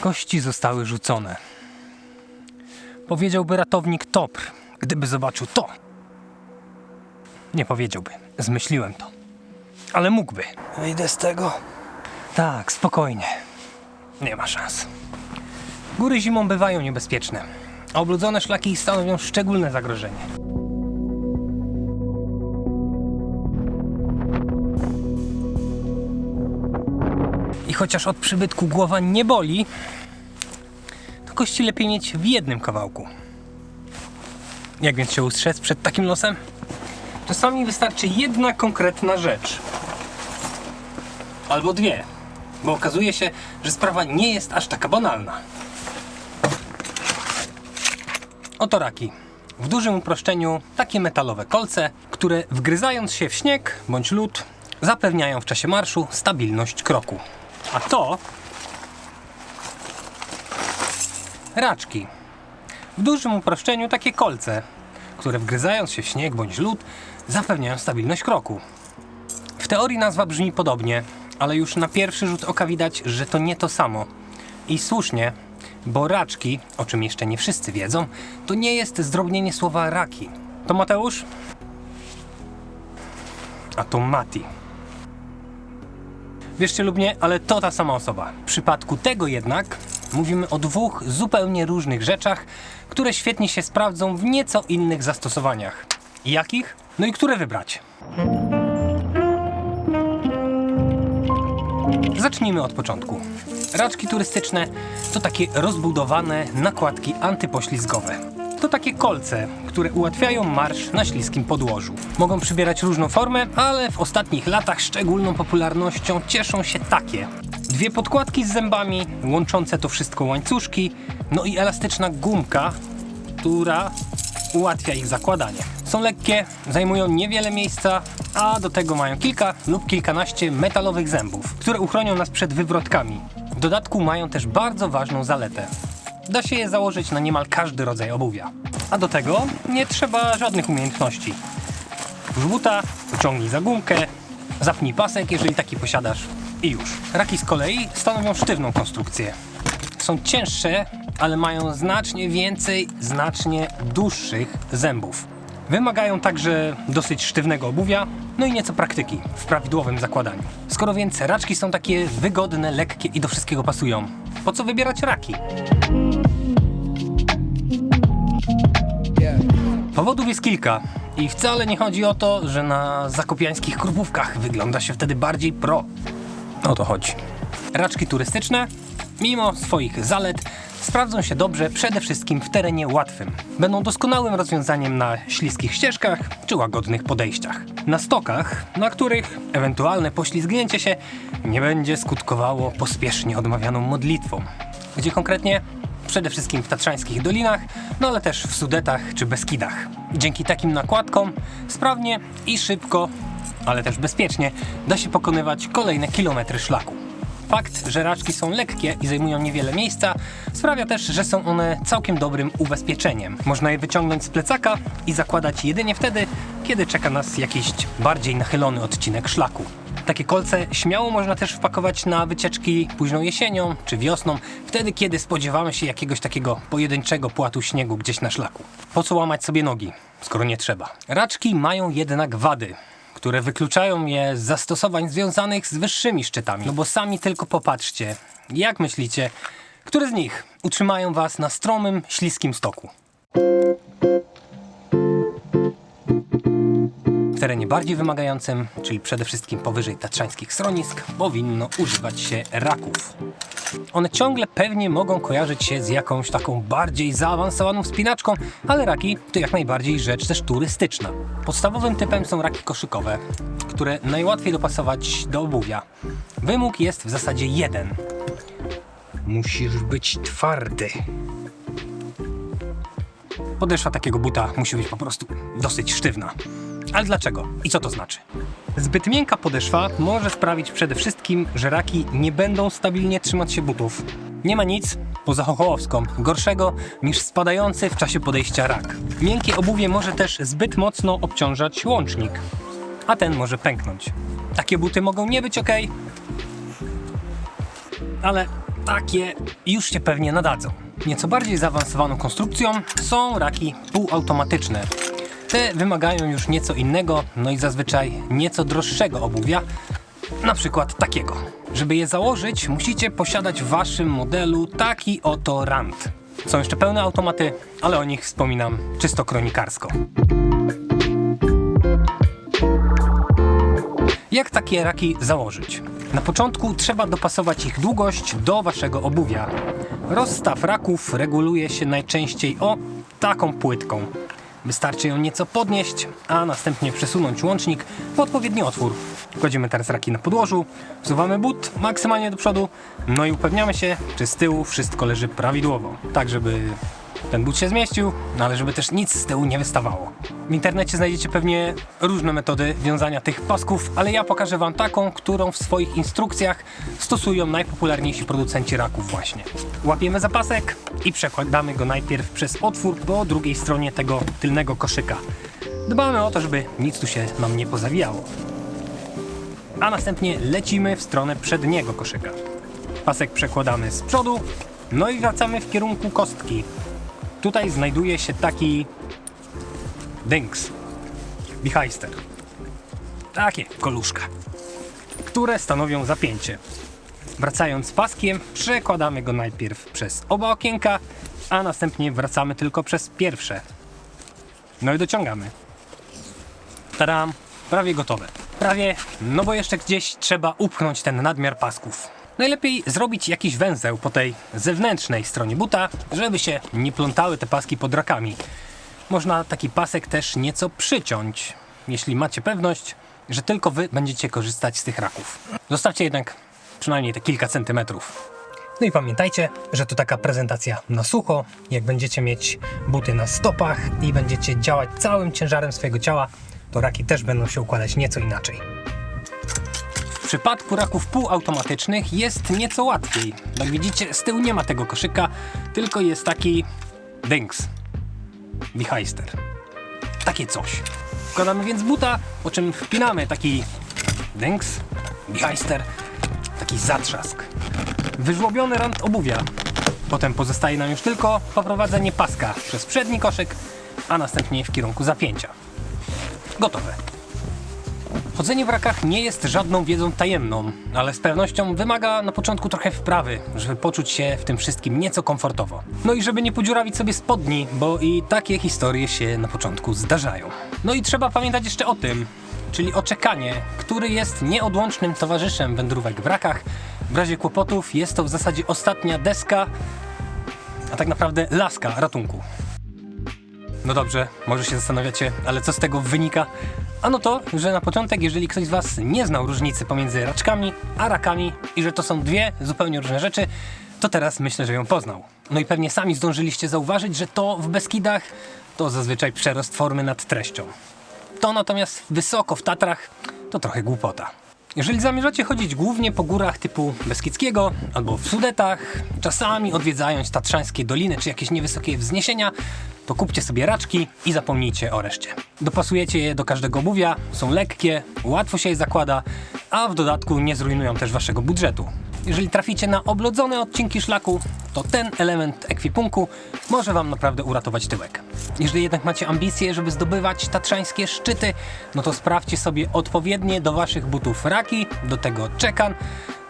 Kości zostały rzucone. Powiedziałby ratownik Topr, gdyby zobaczył to. Nie powiedziałby. Zmyśliłem to. Ale mógłby. Wyjdę z tego. Tak, spokojnie. Nie ma szans. Góry zimą bywają niebezpieczne, a obludzone szlaki stanowią szczególne zagrożenie. I chociaż od przybytku głowa nie boli, to kości lepiej mieć w jednym kawałku. Jak więc się ustrzec przed takim losem? Czasami wystarczy jedna konkretna rzecz. Albo dwie, bo okazuje się, że sprawa nie jest aż taka banalna. Oto raki. W dużym uproszczeniu takie metalowe kolce, które wgryzając się w śnieg bądź lód zapewniają w czasie marszu stabilność kroku. A to raczki. W dużym uproszczeniu takie kolce, które wgryzając się w śnieg bądź lód zapewniają stabilność kroku. W teorii nazwa brzmi podobnie, ale już na pierwszy rzut oka widać, że to nie to samo. I słusznie, bo raczki, o czym jeszcze nie wszyscy wiedzą, to nie jest zdrobnienie słowa raki. To Mateusz? A to Mati. Wierzcie lub nie, ale to ta sama osoba. W przypadku tego jednak mówimy o dwóch zupełnie różnych rzeczach, które świetnie się sprawdzą w nieco innych zastosowaniach. Jakich? No i które wybrać? Zacznijmy od początku. Raczki turystyczne to takie rozbudowane nakładki antypoślizgowe. To takie kolce, które ułatwiają marsz na śliskim podłożu. Mogą przybierać różną formę, ale w ostatnich latach szczególną popularnością cieszą się takie. Dwie podkładki z zębami, łączące to wszystko łańcuszki, no i elastyczna gumka, która ułatwia ich zakładanie. Są lekkie, zajmują niewiele miejsca, a do tego mają kilka lub kilkanaście metalowych zębów, które uchronią nas przed wywrotkami. W dodatku mają też bardzo ważną zaletę. Da się je założyć na niemal każdy rodzaj obuwia. A do tego nie trzeba żadnych umiejętności. Włóż buta, pociągnij za gumkę, zapnij pasek, jeżeli taki posiadasz i już. Raki z kolei stanowią sztywną konstrukcję. Są cięższe, ale mają znacznie więcej, znacznie dłuższych zębów. Wymagają także dosyć sztywnego obuwia, no i nieco praktyki w prawidłowym zakładaniu. Skoro więc raczki są takie wygodne, lekkie i do wszystkiego pasują, po co wybierać raki? Powodów jest kilka i wcale nie chodzi o to, że na zakopiańskich krupówkach wygląda się wtedy bardziej pro. O to chodzi. Raczki turystyczne, mimo swoich zalet, sprawdzą się dobrze przede wszystkim w terenie łatwym. Będą doskonałym rozwiązaniem na śliskich ścieżkach czy łagodnych podejściach. Na stokach, na których ewentualne poślizgnięcie się nie będzie skutkowało pospiesznie odmawianą modlitwą. Gdzie konkretnie? Przede wszystkim w tatrzańskich dolinach, no ale też w Sudetach czy Beskidach. Dzięki takim nakładkom sprawnie i szybko, ale też bezpiecznie da się pokonywać kolejne kilometry szlaku. Fakt, że raczki są lekkie i zajmują niewiele miejsca, sprawia też, że są one całkiem dobrym ubezpieczeniem. Można je wyciągnąć z plecaka i zakładać jedynie wtedy, kiedy czeka nas jakiś bardziej nachylony odcinek szlaku. Takie kolce śmiało można też wpakować na wycieczki późną jesienią czy wiosną, wtedy kiedy spodziewamy się jakiegoś takiego pojedynczego płatu śniegu gdzieś na szlaku. Po co łamać sobie nogi, skoro nie trzeba? Raczki mają jednak wady, które wykluczają je z zastosowań związanych z wyższymi szczytami. No bo sami tylko popatrzcie, jak myślicie, które z nich utrzymają was na stromym, śliskim stoku? W terenie bardziej wymagającym, czyli przede wszystkim powyżej tatrzańskich schronisk, powinno używać się raków. One ciągle pewnie mogą kojarzyć się z jakąś taką bardziej zaawansowaną wspinaczką, ale raki to jak najbardziej rzecz też turystyczna. Podstawowym typem są raki koszykowe, które najłatwiej dopasować do obuwia. Wymóg jest w zasadzie jeden. Musisz być twardy. Podeszwa takiego buta musi być po prostu dosyć sztywna. Ale dlaczego? I co to znaczy? Zbyt miękka podeszwa może sprawić przede wszystkim, że raki nie będą stabilnie trzymać się butów. Nie ma nic, poza chochołowską, gorszego niż spadający w czasie podejścia rak. Miękkie obuwie może też zbyt mocno obciążać łącznik, a ten może pęknąć. Takie buty mogą nie być ok, ale takie już się pewnie nadadzą. Nieco bardziej zaawansowaną konstrukcją są raki półautomatyczne. Te wymagają już nieco innego, no i zazwyczaj nieco droższego obuwia, na przykład takiego. Żeby je założyć, musicie posiadać w waszym modelu taki oto rant. Są jeszcze pełne automaty, ale o nich wspominam czysto kronikarsko. Jak takie raki założyć? Na początku trzeba dopasować ich długość do waszego obuwia. Rozstaw raków reguluje się najczęściej taką płytką. Wystarczy ją nieco podnieść, a następnie przesunąć łącznik w odpowiedni otwór. Kładziemy teraz raki na podłożu, wsuwamy but maksymalnie do przodu, no i upewniamy się, czy z tyłu wszystko leży prawidłowo. Tak, żeby ten but się zmieścił, no ale żeby też nic z tyłu nie wystawało. W internecie znajdziecie pewnie różne metody wiązania tych pasków, ale ja pokażę wam taką, którą w swoich instrukcjach stosują najpopularniejsi producenci raków właśnie. Łapiemy za pasek i przekładamy go najpierw przez otwór po drugiej stronie tego tylnego koszyka. Dbamy o to, żeby nic tu się nam nie pozawijało. A następnie lecimy w stronę przedniego koszyka. Pasek przekładamy z przodu, no i wracamy w kierunku kostki. Tutaj znajduje się taki dynks, bichajster, takie koluszka, które stanowią zapięcie. Wracając z paskiem, przekładamy go najpierw przez oba okienka, a następnie wracamy tylko przez pierwsze. No i dociągamy. Tadam, prawie gotowe. Prawie, no bo jeszcze gdzieś trzeba upchnąć ten nadmiar pasków. Najlepiej zrobić jakiś węzeł po tej zewnętrznej stronie buta, żeby się nie plątały te paski pod rakami. Można taki pasek też nieco przyciąć, jeśli macie pewność, że tylko wy będziecie korzystać z tych raków. Zostawcie jednak przynajmniej te kilka centymetrów. No i pamiętajcie, że to taka prezentacja na sucho. Jak będziecie mieć buty na stopach i będziecie działać całym ciężarem swojego ciała, to raki też będą się układać nieco inaczej. W przypadku raków półautomatycznych jest nieco łatwiej. Jak widzicie, z tyłu nie ma tego koszyka, tylko jest taki dynks, bichajster. Takie coś. Wkładamy więc buta, po czym wpinamy taki dynks, bichajster, taki zatrzask. Wyżłobiony rant obuwia. Potem pozostaje nam już tylko poprowadzenie paska przez przedni koszyk, a następnie w kierunku zapięcia. Gotowe. Chodzenie w rakach nie jest żadną wiedzą tajemną, ale z pewnością wymaga na początku trochę wprawy, żeby poczuć się w tym wszystkim nieco komfortowo. No i żeby nie podziurawić sobie spodni, bo i takie historie się na początku zdarzają. No i trzeba pamiętać jeszcze o tym, czyli o czekanie, który jest nieodłącznym towarzyszem wędrówek w rakach. W razie kłopotów jest to w zasadzie ostatnia deska, a tak naprawdę laska ratunku. No dobrze, może się zastanawiacie, ale co z tego wynika? Ano to, że na początek, jeżeli ktoś z was nie znał różnicy pomiędzy raczkami a rakami i że to są dwie zupełnie różne rzeczy, to teraz myślę, że ją poznał. No i pewnie sami zdążyliście zauważyć, że to w Beskidach to zazwyczaj przerost formy nad treścią. To natomiast wysoko w Tatrach to trochę głupota. Jeżeli zamierzacie chodzić głównie po górach typu Beskidzkiego albo w Sudetach, czasami odwiedzając tatrzańskie doliny czy jakieś niewysokie wzniesienia, to kupcie sobie raczki i zapomnijcie o reszcie. Dopasujecie je do każdego obuwia, są lekkie, łatwo się je zakłada, a w dodatku nie zrujnują też waszego budżetu. Jeżeli traficie na oblodzone odcinki szlaku, to ten element ekwipunku może wam naprawdę uratować tyłek. Jeżeli jednak macie ambicje, żeby zdobywać tatrzańskie szczyty, no to sprawdźcie sobie odpowiednie do waszych butów raki, do tego czekan.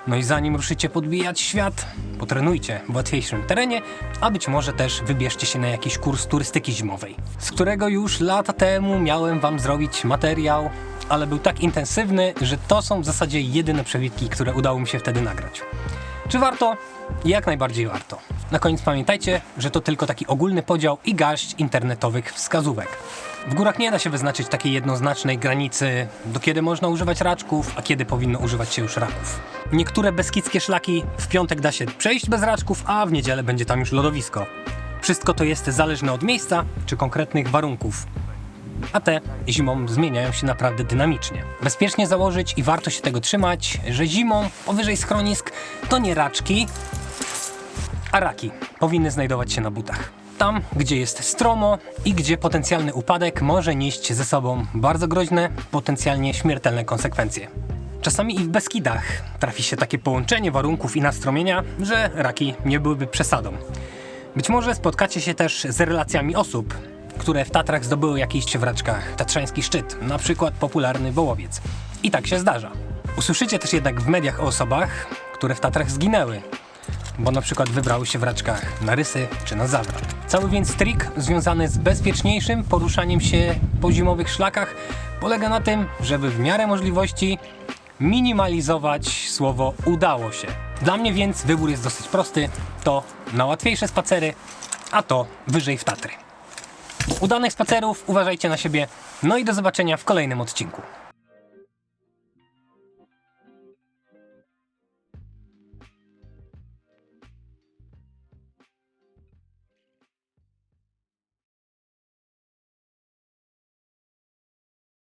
No i zanim ruszycie podbijać świat, potrenujcie w łatwiejszym terenie, a być może też wybierzcie się na jakiś kurs turystyki zimowej, z którego już lata temu miałem wam zrobić materiał, ale był tak intensywny, że to są w zasadzie jedyne przebitki, które udało mi się wtedy nagrać. Czy warto? Jak najbardziej warto. Na koniec pamiętajcie, że to tylko taki ogólny podział i garść internetowych wskazówek. W górach nie da się wyznaczyć takiej jednoznacznej granicy, do kiedy można używać raczków, a kiedy powinno używać się już raków. Niektóre beskidzkie szlaki w piątek da się przejść bez raczków, a w niedzielę będzie tam już lodowisko. Wszystko to jest zależne od miejsca czy konkretnych warunków. A te zimą zmieniają się naprawdę dynamicznie. Bezpiecznie założyć i warto się tego trzymać, że zimą powyżej schronisk to nie raczki, a raki powinny znajdować się na butach. Tam, gdzie jest stromo i gdzie potencjalny upadek może nieść ze sobą bardzo groźne, potencjalnie śmiertelne konsekwencje. Czasami i w Beskidach trafi się takie połączenie warunków i nastromienia, że raki nie byłyby przesadą. Być może spotkacie się też z relacjami osób, które w Tatrach zdobyły jakiś w raczkach tatrzański szczyt, na przykład popularny Wołowiec. I tak się zdarza. Usłyszycie też jednak w mediach o osobach, które w Tatrach zginęły, bo na przykład wybrały się w raczkach na Rysy czy na Zawra. Cały więc trik związany z bezpieczniejszym poruszaniem się po zimowych szlakach polega na tym, żeby w miarę możliwości minimalizować słowo udało się. Dla mnie więc wybór jest dosyć prosty, to na łatwiejsze spacery, a to wyżej w Tatry. Udanych spacerów, uważajcie na siebie, no i do zobaczenia w kolejnym odcinku.